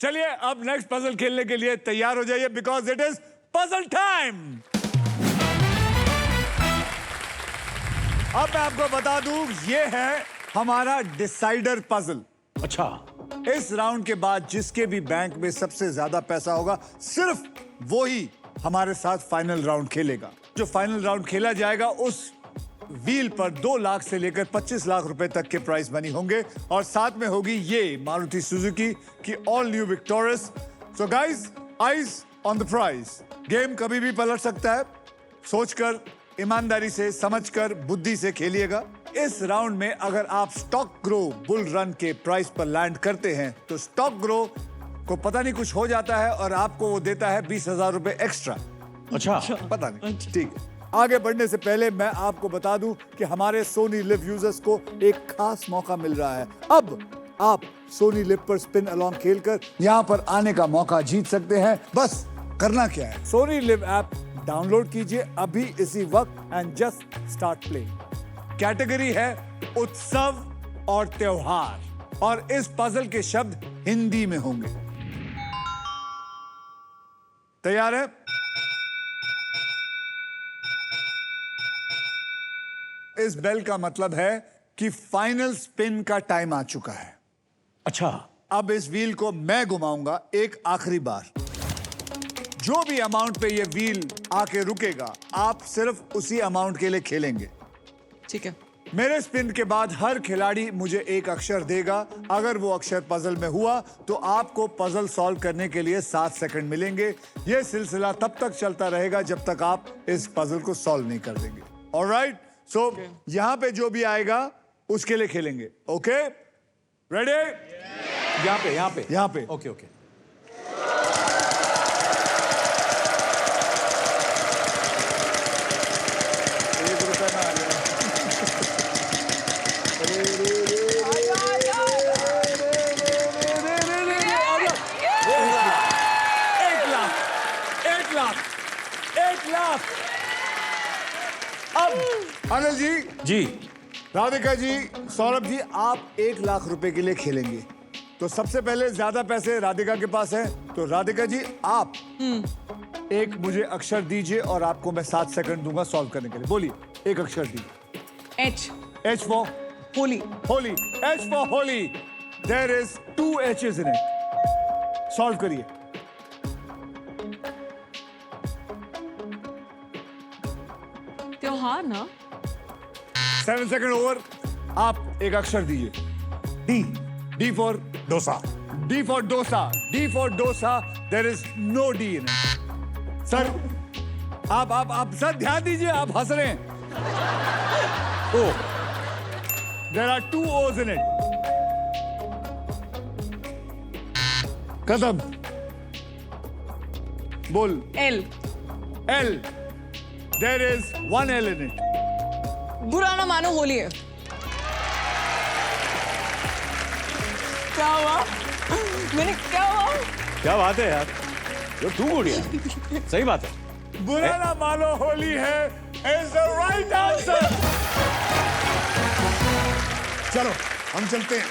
चलिए अब next puzzle खेलने के लिए तैयार हो जाइए because it is puzzle time. अब मैं आपको बता दूं ये है हमारा डिसाइडर पजल। अच्छा, इस राउंड के बाद जिसके भी बैंक में सबसे ज्यादा पैसा होगा सिर्फ वो ही हमारे साथ फाइनल राउंड खेलेगा। जो फाइनल राउंड खेला जाएगा उस व्हील पर 2 लाख से लेकर 25 लाख रुपए तक के प्राइस मनी होंगे और साथ में होगी ये मारुति सुजुकी की all new Victoris. So guys, eyes on the prize. Game कभी भी पलट सकता है, सोचकर, ईमानदारी से, समझकर, बुद्धि से खेलिएगा। इस राउंड में अगर आप स्टॉक ग्रो बुल रन के प्राइस पर लैंड करते हैं तो स्टॉक ग्रो को पता नहीं कुछ हो जाता है और आपको वो देता है 20,000 रुपए एक्स्ट्रा। अच्छा, पता नहीं, ठीक है। आगे बढ़ने से पहले मैं आपको बता दूं कि हमारे सोनी लिव यूजर्स को एक खास मौका मिल रहा है। अब आप सोनी लिव पर स्पिन अलोंग खेलकर यहां पर आने का मौका जीत सकते हैं। बस करना क्या है, सोनी लिव ऐप डाउनलोड कीजिए अभी इसी वक्त and just start play. Category है उत्सव और त्योहार और इस पजल के शब्द हिंदी में होंगे। तैयार है? इस बेल का मतलब है कि फाइनल स्पिन का टाइम आ चुका है। अच्छा, अब इस व्हील को मैं घुमाऊंगा एक आखिरी बार। जो भी अमाउंट पे ये व्हील आके रुकेगा आप सिर्फ उसी अमाउंट के लिए खेलेंगे। ठीक है। मेरे स्पिन के बाद हर खिलाड़ी मुझे एक अक्षर देगा। अगर वो अक्षर पजल में हुआ तो आपको पजल सॉल्व करने के लिए 7 सेकंड मिलेंगे। यह सिलसिला तब तक चलता रहेगा जब तक आप इस पजल को सॉल्व नहीं कर देंगे। ऑलराइट, सो यहां पे जो भी आएगा उसके लिए खेलेंगे। Okay, ready? यहाँ पे। Okay okay. ₹1 ना आ जाए। एक लाख। अब अनिल जी, राधिका जी, सौरभ जी, आप 1 लाख रुपए के लिए खेलेंगे। तो सबसे पहले ज्यादा पैसे राधिका के पास है, तो राधिका जी आप एक मुझे अक्षर दीजिए और आपको मैं 7 सेकंड दूंगा सॉल्व करने के लिए। बोलिए एक अक्षर दीजिए। H H for Holi. Holi. H for Holi. There is 2 H's in it. Solve करिए। त्योहार ना। 7 सेकंड ओवर। आप एक अक्षर दीजिए। D for dosa. D for dosa. D for dosa. There is no D in it. Sir, आप सर ध्यान दीजिए, आप हंस रहे हैं। O. There are 2 O's in it. खत्म। बोल। L L. There is 1 L in it. बुरा ना मानो होली है। क्या हुआ? मैंने क्या हुआ? क्या बात है यार, जो तू गुड़िया, सही बात है। बुरा ना मानो होली है is the right answer. चलो हम चलते हैं।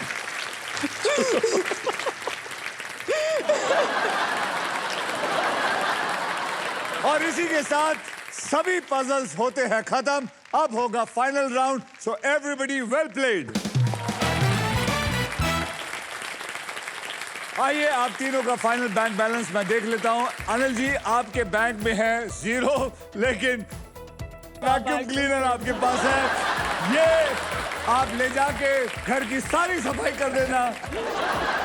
और इसी के साथ सभी पजल्स होते हैं खत्म। अब होगा final round, so everybody well played. आइए आप तीनों का फाइनल बैंक बैलेंस मैं देख लेता हूं। अनिल जी, आपके बैंक में है 0, लेकिन वैक्यूम क्लीनर आपके पास है। ये आप ले जाके घर की सारी सफाई कर देना।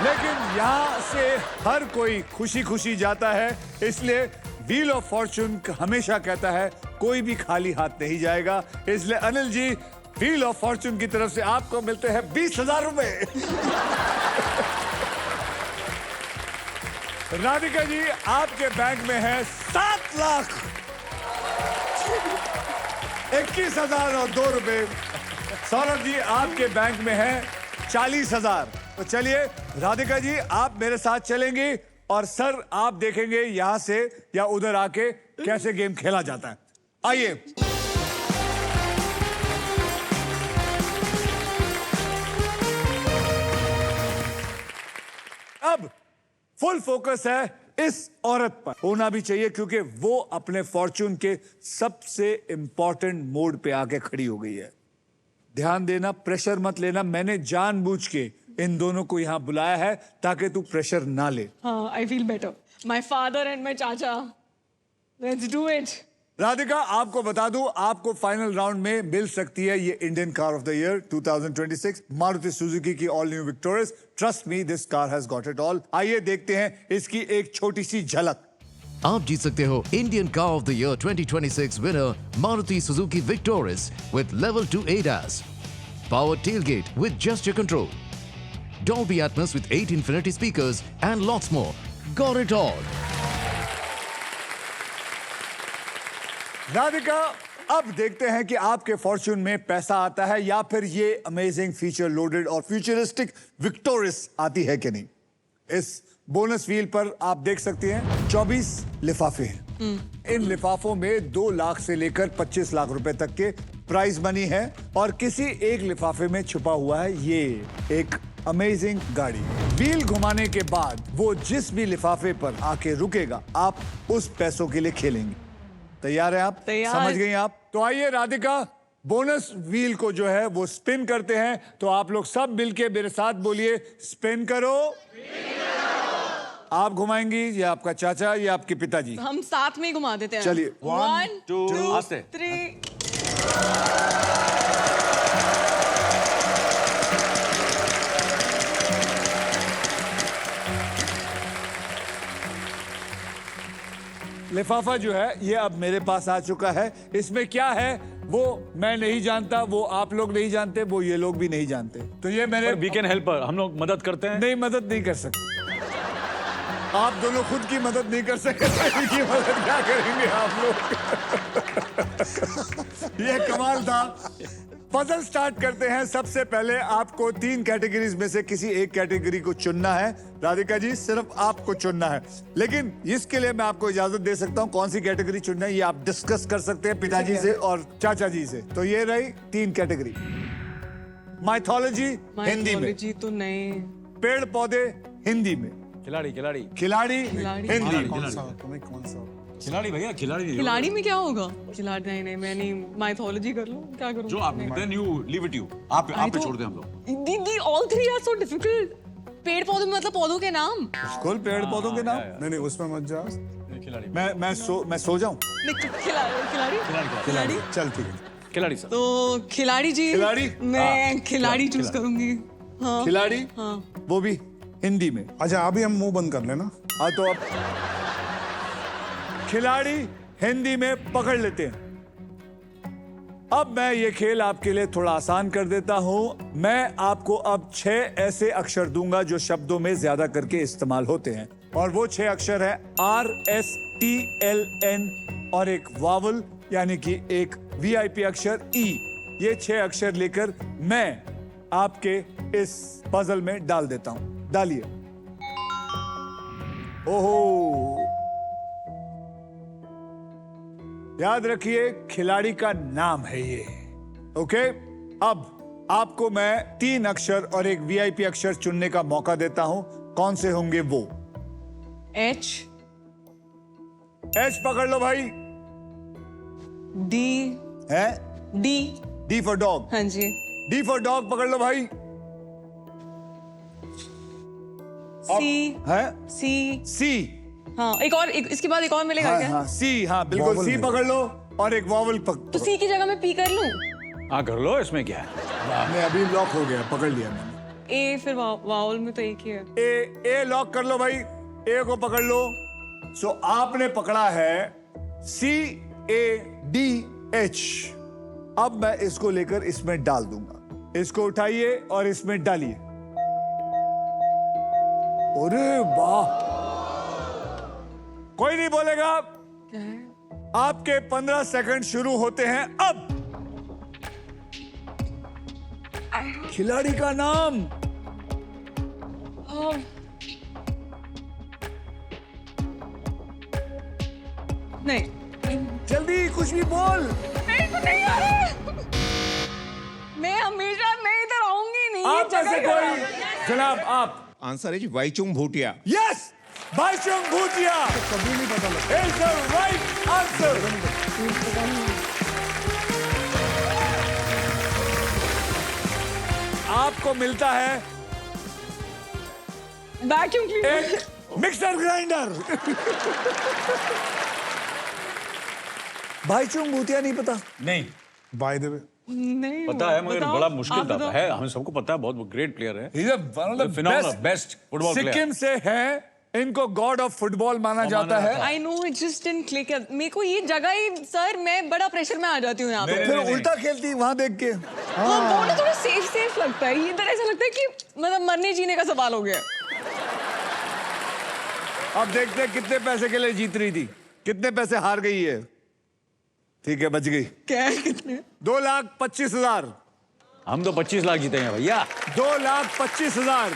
लेकिन यहाँ से हर कोई खुशी खुशी जाता है, इसलिए व्हील ऑफ फॉर्चून हमेशा कहता है कोई भी खाली हाथ नहीं जाएगा। इसलिए Anil ji, wheel of Fortune की तरफ से आपको मिलते हैं 20,000 रुपए। राधिका जी, आपके बैंक में है 7 लाख 21,000 और 2 रुपए। सौरभ जी, आपके बैंक में है 40,000। तो चलिए राधिका जी, आप मेरे साथ चलेंगी और सर आप देखेंगे यहां से या उधर आके कैसे गेम खेला जाता है। आइए। अब फुल फोकस है इस औरत पर होना भी चाहिए, क्योंकि वो अपने फॉर्चून के सबसे इंपॉर्टेंट मोड पे आके खड़ी हो गई है। ध्यान देना, प्रेशर मत लेना। मैंने जानबूझ के इन दोनों को यहां बुलाया है ताकि तू प्रेशर ना ले। हाँ, I feel better. My father and my चाचा. Let's do it. राधिका, आपको बता दूं, आपको फाइनल राउंड में मिल सकती है ये Indian car of the year 2026 Maruti Suzuki की all new Victoris. Trust me, this car has got it all. आइए देखते हैं इसकी एक छोटी सी झलक। आप जीत सकते हो Indian car of the year 2026 winner Maruti Suzuki victorious with level 2 ADAS, powered tailgate with gesture control, Dolby Atmos with 8 infinity speakers and lots more. Got it all. Radhika, अब देखते हैं कि आपके फॉर्च्यून में पैसा आता है या फिर ये अमेजिंग फीचर लोडेड और फ्यूचरिस्टिक विक्टोरियस आती है कि नहीं। इस बोनस व्हील पर आप देख सकते हैं 24 लिफाफे हैं। इन लिफाफों में 2 लाख से लेकर 25 लाख रुपए तक के प्राइज मनी है और किसी एक लिफाफे में छुपा हुआ है ये एक अमेजिंग गाड़ी। व्हील घुमाने के बाद वो जिस भी लिफाफे पर आके रुकेगा, आप उस पैसों के लिए खेलेंगे। तैयार है आप? तैयार। समझ गई आप? तो आइए राधिका, बोनस व्हील को जो है वो स्पिन करते हैं। तो आप लोग सब मिलके मेरे साथ बोलिए, स्पिन करो। आप घुमाएंगी या आपका चाचा या आपके पिताजी? हम साथ में ही घुमा देते हैं। चलिए। 1 2 आस्ते। 3। लिफाफा जो है ये अब मेरे पास आ चुका है। इसमें क्या है वो मैं नहीं जानता, वो आप लोग नहीं जानते, वो ये लोग भी नहीं जानते। तो ये मैंने वी कैन हेल्प, हम लोग मदद करते हैं। नहीं, मदद नहीं कर सकते। आप दोनों खुद की मदद नहीं कर सकते, इनकी मदद क्या करेंगे आप लोग। ये कमाल था। पजल स्टार्ट करते हैं। सबसे पहले आपको 3 कैटेगरीज में से किसी एक कैटेगरी को चुनना है। राधिका जी, सिर्फ आपको चुनना है, लेकिन इसके लिए मैं आपको इजाजत दे सकता हूं कौन सी कैटेगरी चुनना है ये आप डिस्कस कर सकते हैं पिताजी से और चाचा जी से। तो ये रही 3 कैटेगरी। माइथोलॉजी हिंदी में, जी तो नहीं। पेड़ पौधे हिंदी में, खिलाड़ी खिलाड़ी खिलाड़ी खिलाड़ी। हिंदी में। खिलाड़ी भैया, खिलाड़ी खिलाड़ी में क्या होगा? खिलाड़ी नहीं, मैं नहीं। माइथोलॉजी कर लूं, क्या करूं? जो आप then you leave it you, आप पे छोड़ दें हम लोग। दीदी, ऑल 3 आर सो डिफिकल्ट। पेड़ पौधे में मतलब पौधों के नाम। स्कूल पेड़ पौधों के नाम। नहीं उसमें मत जा। खिलाड़ी मैं सो जाऊं? खिलाड़ी खिलाड़ी चल ठीक है। खिलाड़ी सर। तो खिलाड़ी जी, खिलाड़ी? मैं खिलाड़ी चूज करूंगी। हाँ। खिलाड़ी, हाँ। वो भी हिंदी में। अच्छा अभी हम मुंह बंद कर लेना। हाँ, तो अब खिलाड़ी हिंदी में पकड़ लेते हैं। अब मैं ये खेल आपके लिए थोड़ा आसान कर देता हूं। मैं आपको अब 6 ऐसे अक्षर दूंगा जो शब्दों में ज्यादा करके इस्तेमाल होते हैं, और वो 6 अक्षर है RSTLN और एक वावल यानी कि एक VIP अक्षर E। ये 6 अक्षर लेकर मैं आपके इस पजल में डाल देता हूं। डालिए। ओहो, याद रखिए खिलाड़ी का नाम है ये। ओके, अब आपको मैं 3 अक्षर और एक VIP अक्षर चुनने का मौका देता हूं। कौन से होंगे वो? H पकड़ लो भाई। D है D फॉर डॉग। हाँ जी। D फॉर डॉग पकड़ लो भाई। C है C। हाँ, इसके बाद एक और मिलेगा हाँ, क्या? हाँ, C, हाँ बिल्कुल Vowel C मिलेगा। पकड़ लो और एक वॉवल तो C की जगह मैं P कर लूं? हाँ कर लो, इसमें क्या है। मैं अभी लॉक हो गया, पकड़ लिया मैंने। A फिर वावल में तो एक ही है। ए लॉक कर लो भाई। ए को पकड़ लो। सो आपने पकड़ा है CADH। अब मैं इसको लेकर इसमें डाल दूंगा। इसको उठाइए और इसमें डालिए। अरे वाह, कोई नहीं बोलेगा। क्या है? आपके 15 सेकंड शुरू होते हैं अब। खिलाड़ी का नाम। हाँ, नहीं, जल्दी कुछ भी बोल। मेरे को नहीं आ रहा। मैं हमेशा मैं इधर आऊंगी नहीं। ये आप में से जगह कोई? जनाब आप। Answer is Baichung Bhutia. Yes, Baichung Bhutia कभी नहीं पता लगता। is the right answer. आपको मिलता है वैक्यूम क्लीनर एक मिक्सर ग्राइंडर। भाईचुंग भूतिया नहीं पता? नहीं बाय द वे, नहीं पता है मगर बताओ, बड़ा मुश्किल आप था बताओ। है, हमें सबको पता है, बहुत ग्रेट प्लेयर है। He's a one of the Phenomenal, best football player. Sikkim से है, इनको गॉड ऑफ फुटबॉल माना जाता है। I know it just didn't click. मेरे को ये जगह ही सर मैं बड़ा प्रेशर में आ जाती हूँ यहाँ पे। फिर उल्टा खेलती वहां देख के। हाँ, वो ना थोड़ा सेफ लगता है। ये इधर ऐसा लगता है कि मतलब मरने जीने का सवाल हो गया। अब देखते हैं कितने पैसे के लिए जीत रही थी, कितने पैसे हार गई है। ठीक है, बच गई। क्या है कितने? 2,25,000। हम तो 25 लाख जीते हैं भैया। 2,25,000।